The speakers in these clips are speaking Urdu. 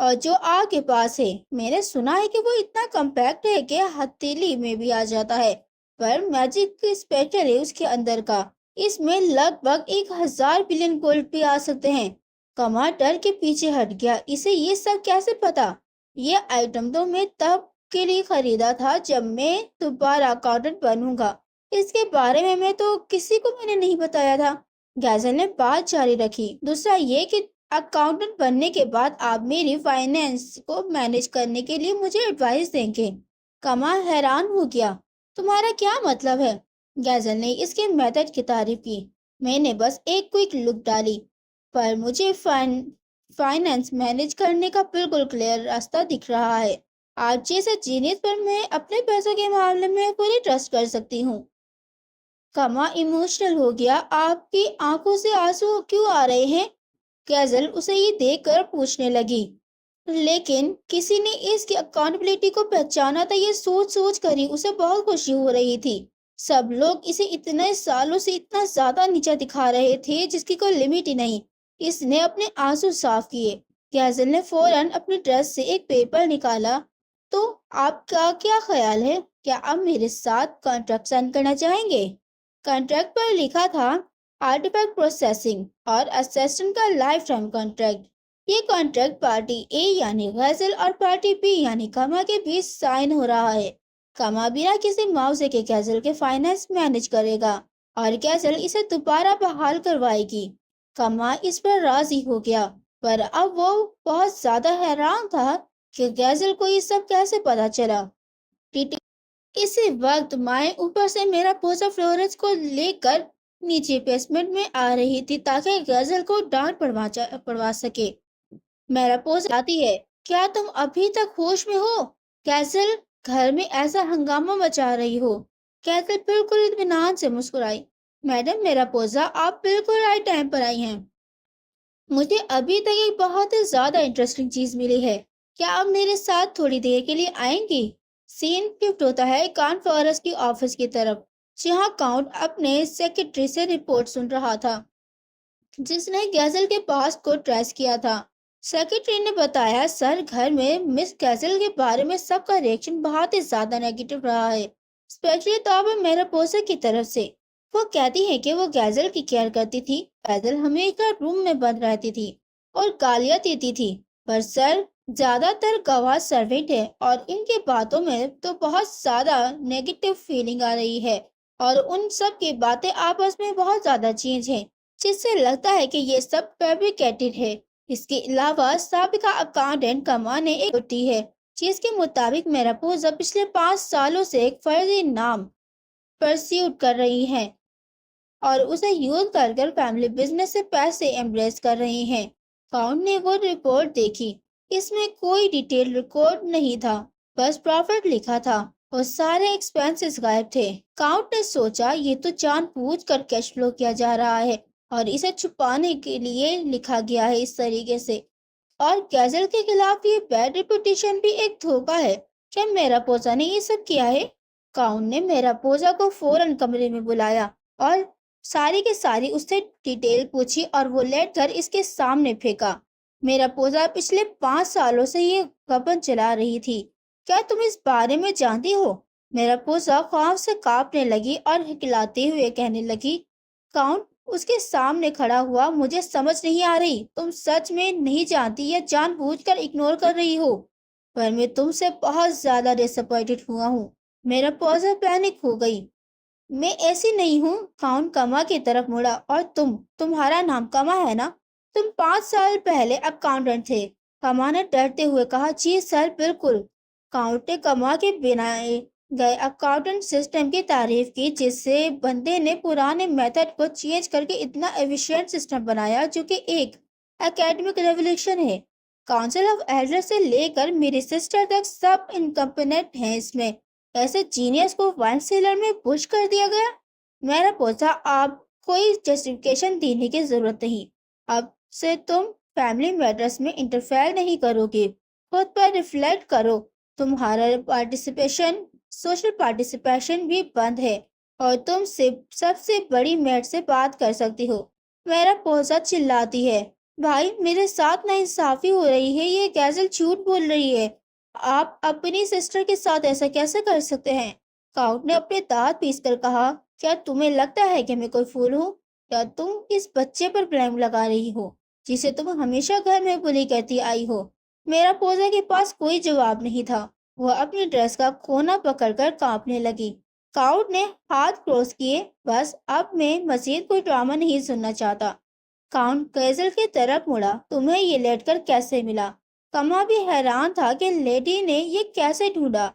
اور جو آگ کے پاس ہے۔ میں نے سنا ہے کہ وہ اتنا کمپیکٹ ہے کہ ہتھیلی میں بھی آ جاتا ہے، پر میجک اسپیشل ہے اس کے اندر کا۔ اس میں لگ بھگ 1000 بلین گولڈ بھی آ سکتے ہیں۔ کما ڈر کے پیچھے ہٹ گیا۔ اسے یہ سب کیسے پتا؟ یہ آئٹم تو میں تب کے لیے خریدا تھا جب میں دوبارہ اکاؤنٹنٹ بنوں گا۔ اس کے بارے میں تو کسی کو میں نے نہیں بتایا تھا۔ گیزل نے بات جاری رکھی۔ دوسرا یہ کہ اکاؤنٹنٹ بننے کے بعد آپ میری فائنینس کو مینج کرنے کے لیے مجھے ایڈوائس دیں گے۔ کما حیران ہو گیا۔ تمہارا کیا مطلب ہے؟ گیزل نے اس کے میتھڈ کی تعریف کی۔ میں نے بس ایک کوئک لک ڈالی، پر مجھے فائنینس مینج کرنے کا بالکل کلیئر راستہ دکھ رہا ہے۔ آپ جیسے جینیس پر میں اپنے پیسوں کے معاملے میں پوری ٹرسٹ کر سکتی ہوں۔ کما ایموشنل ہو گیا۔ آپ کی آنکھوں سے آنسو کیوں آ رہے ہیں؟ گیزل اسے یہ دیکھ کر پوچھنے لگی۔ لیکن کسی نے اس کی اکاؤنٹیبلٹی کو پہچانا تھا، یہ سوچ سوچ کر ہی اسے بہت خوشی ہو رہی تھی۔ سب لوگ اسے اتنے سالوں سے اتنا زیادہ نیچا دکھا رہے تھے جس کی کوئی لمٹ ہی نہیں۔ اس نے اپنے آنسو صاف کیے۔ گیزل نے فوراً اپنی ڈریس سے ایک پیپر نکالا۔ تو آپ کا کیا خیال ہے؟ کیا آپ میرے ساتھ کانٹریکٹ سائن کرنا چاہیں گے؟ کانٹریکٹ پر لکھا تھا آرٹیفیکٹ پروسیسنگ اور اسسٹنٹ کا لائف ٹائم کانٹریکٹ۔ یہ کانٹریکٹ پارٹی اے یعنی غزل اور پارٹی بی یعنی کما کے بیچ سائن ہو رہا ہے۔ کما بنا کسی معاوضے کے غزل کے فائنانس مینج کرے گا اور غزل اسے دوبارہ بحال کروائے گی۔ کما اس پر راضی ہو گیا، پر اب وہ بہت زیادہ حیران تھا کہ غزل کو یہ سب کیسے پتا چلا۔ اسی وقت مائیں اوپر سے میرا پوزا فلورنس کو لے کر نیچے بیسمنٹ میں آ رہی تھی تاکہ غزل کو ڈانٹ پڑوا سکے۔ میرا پوزا آتی ہے، کیا تم ابھی تک ہوش میں ہو؟ غزل گھر میں ایسا ہنگامہ مچا رہی ہو۔ غزل بالکل اطمینان سے مسکرائی۔ میڈم میرا پوزا، آپ بالکل رائٹ ٹائم پر آئی ہیں۔ مجھے ابھی تک ایک بہت ہی زیادہ انٹرسٹنگ چیز ملی ہے۔ کیا آپ میرے ساتھ تھوڑی دیر کے لیے آئیں گی؟ سین شفٹ ہوتا ہے کانفرنس کی آفس کی طرف، جہاں کاؤنٹ اپنے سیکرٹری سے رپورٹ سن رہا تھا جس نے غزل کے پاس کو ٹریس کیا تھا۔ سیکرٹری نے بتایا، سر گھر میں مس غزل کے بارے میں سب کا ریئیکشن بہت ہی زیادہ نیگیٹو رہا ہے، اسپیشلی طور پر میرے پوزا کی طرف سے۔ وہ کہتی ہیں کہ وہ غزل کی کیئر کرتی تھی، غزل ہمیشہ روم میں بند رہتی تھی اور گالیاں دیتی تھی، پر سر زیادہ تر گواہ سروینٹ ہے اور ان کی باتوں میں تو بہت زیادہ نیگیٹو فیلنگ آ رہی ہے اور ان سب کی باتیں آپس میں بہت زیادہ چینج ہیں، جس سے لگتا ہے کہ یہ سب فیبریکیٹڈ ہے۔ اس کے علاوہ سابقہ اکاؤنٹنٹ کما نے ایک چھٹی ہے جس کے مطابق میرا پوزا پچھلے 5 سالوں سے ایک فرضی نام پرسیوٹ کر رہی ہیں اور اسے یوز کر کر فیملی بزنس سے پیسے ایمبریس کر رہی ہیں۔ کاؤنٹ نے وہ رپورٹ دیکھی۔ اس میں کوئی ڈیٹیل ریکارڈ نہیں تھا، بس پروفٹ لکھا تھا اور سارے ایکسپینسز غائب تھے۔ کاؤنٹ نے سوچا، یہ تو جان بوجھ کر کیش فلو کیا جا رہا ہے اور اسے چھپانے کے لیے لکھا گیا ہے اس طریقے سے، اور غزل کے خلاف یہ بیڈ ریپوٹیشن بھی ایک دھوکہ ہے۔ کیا میرا پوزا نے یہ سب کیا ہے؟ کاؤنٹ نے میرا پوزا کو فوراً کمرے میں بلایا اور ساری کی ساری اس سے ڈیٹیل پوچھی اور وہ لیٹر اس کے سامنے پھینکا۔ میرا پوزا پچھلے 5 سالوں سے یہ گبن چلا رہی تھی، کیا تم اس بارے میں جانتی ہو؟ میرا پوزا خوف سے کانپنے لگی اور ہکلاتے ہوئے کہنے لگی۔ کاؤنٹ اس کے سامنے کھڑا ہوا، مجھے سمجھ نہیں آ رہی، تم سچ میں نہیں جانتی یا جان بوجھ کر اگنور کر رہی ہو؟ پر میں تم سے بہت زیادہ ڈس اپوائنٹڈ ہوا ہوں۔ میرا پوزا پینک ہو گئی۔ میں ایسی نہیں ہوں۔ کاؤنٹ کما کی طرف مڑا، اور تمہارا نام کما ہے نا؟ تم 5 سال پہلے اکاؤنٹنٹ تھے۔ کما نے ڈرتے ہوئے کہا، جی سر بالکل۔ کاؤنٹ نے کما کے بنائے گئے اکاؤنٹنٹ سسٹم کی تعریف کی، جس سے بندے نے پرانے میتھڈ کو چینج کر کے اتنا ایفیشینٹ سسٹم بنایا جو کہ ایک اکیڈمک ریولیوشن ہے۔ کاؤنسل آف ایلڈر سے لے کر میری سسٹر تک سب انکمپیٹنٹ ہیں اس میں۔ ایسے جینیس کو وائن سیلر میں پش کر دیا گیا۔ میرا پوزا، آپ کوئی جسٹیفیکیشن دینے کی ضرورت نہیں۔ اب سے تم فیملی میٹرز میں انٹرفیئر نہیں کرو گے۔ خود پر ریفلیکٹ کرو۔ تمہارا سوشل پارٹیسپیشن بھی بند ہے اور تم سب سے بڑی میٹ سے بات کر سکتی ہو۔ میرا پوزا چلاتی ہے، بھائی میرے ساتھ ناانصافی ہو رہی ہے، یہ گیزل جھوٹ بول رہی ہے، آپ اپنی سسٹر کے ساتھ ایسا کیسے کر سکتے ہیں؟ کاؤنٹ نے اپنے دانت پیس کر کہا، کیا تمہیں لگتا ہے کہ میں کوئی پھول ہوں؟ کیا تم اس بچے پر بلیم لگا رہی ہو جسے تم ہمیشہ گھر میں بلی کہتی آئی ہو؟ میرا پوزا کے پاس کوئی جواب نہیں تھا، وہ اپنی ڈریس کا کونا پکڑ کر کانپنے لگی۔ کاؤنٹ نے ہاتھ کراس کیے، بس اب میں مزید کوئی ڈرامہ نہیں سننا چاہتا۔ کاؤنٹ گیزل کی طرف مڑا، تمہیں یہ لیٹر کیسے ملا؟ کما بھی حیران تھا کہ لیڈی نے یہ کیسے ڈھونڈا۔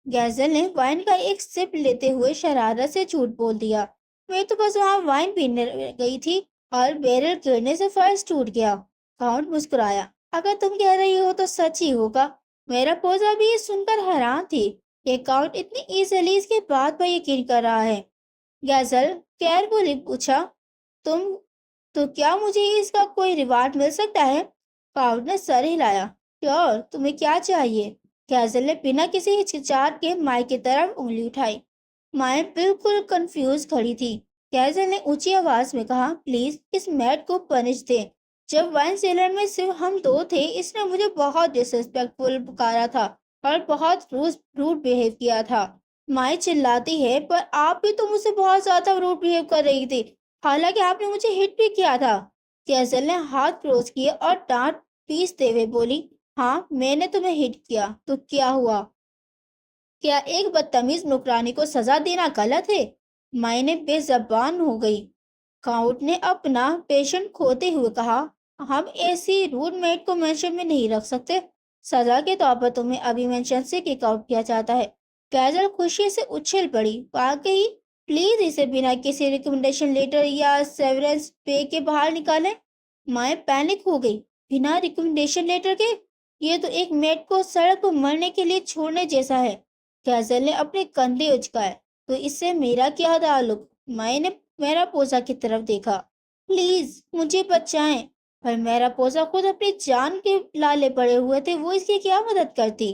گیزل نے وائن کا ایک سپ لیتے ہوئے شرارت سے جھوٹ بول دیا، میں تو بس وہاں وائن پینے گئی تھی اور بیرل گرنے سے فرش ٹوٹ گیا۔ کاؤنٹ مسکرایا، اگر تم کہہ رہی ہو تو سچ ہی ہوگا۔ میرا پوزا بھی یہ سن کر حیران تھی کہ کاؤنٹ اتنی ایزیلی اس کے بات پر یقین کر رہا ہے۔ گیزل کیئرفلی پوچھا، تم تو کیا مجھے اس کا کوئی ریوارڈ مل سکتا ہے؟ کاؤنٹ نے سر ہلایا، شیور، تمہیں کیا چاہیے؟ گیزل نے بنا کسی ہچکچاہٹ کے مائع کی طرف انگلی اٹھائی۔ مائع بالکل کنفیوز کھڑی تھی۔ گیزل نے اونچی آواز میں کہا، پلیز اس میڈ کو پنش دیں۔ جب وائن سیلر میں صرف ہم دو تھے اس نے مجھے بہت ڈس ریسپیکٹفل پکارا تھا اور بہت روڈ بیہیو کیا تھا۔ مائع چلاتی ہے، پر آپ بھی تو مجھ سے بہت زیادہ روڈ بیہیو کر رہی تھی، حالانکہ آپ نے مجھے ہٹ بھی کیا تھا۔ گیزل نے ہاتھ کراس کیے اور ڈانٹ پیستے ہوئے بولی، ہاں میں نے تمہیں ہٹ کیا تو کیا ہوا؟ کیا ایک بدتمیز نوکرانی کو سزا دینا غلط ہے؟ مائع نے بے زبان ہو گئی۔ کاؤنٹ نے اپنا پیشنٹ کھوتے ہوئے کہا، ہم ایسی روڈ میٹ کو مینشن میں نہیں رکھ سکتے، سزا کے طور پر تمہیں ابھی مینشن سے کک آؤٹ کیا جاتا ہے۔ گیزل خوشی سے اچھل پڑی، واقعی؟ پلیز اسے بنا کسی ریکمنڈیشن لیٹر یا سیورنس پے کے باہر نکالیں۔ مائع پینک ہو گئی، بنا ریکمنڈیشن لیٹر کے؟ یہ تو ایک میٹ کو سڑک پر مرنے کے لیے چھوڑنے جیسا ہے۔ گیزل نے اپنے کندھے اچکائے، تو اس سے میرا کیا تعلق؟ مائع نے میرا پوزا کی طرف دیکھا، پلیز مجھے بچائیں۔ پر میرا پوزا خود اپنی جان کے لالے پڑے ہوئے تھے، وہ اس کی کیا مدد کرتی؟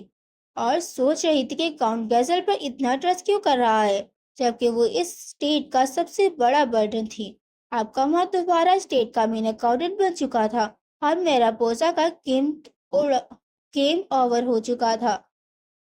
اور سوچ رہی تھی کہ کاؤنٹ گیزل پر اتنا ٹرسٹ کیوں کر رہا ہے جبکہ وہ اس اسٹیٹ کا سب سے بڑا برڈن تھی۔ اب کما دوبارہ اسٹیٹ کا مین اکاؤنٹنٹ بن چکا تھا اور میرا پوزا کا گیم اوور ہو چکا تھا۔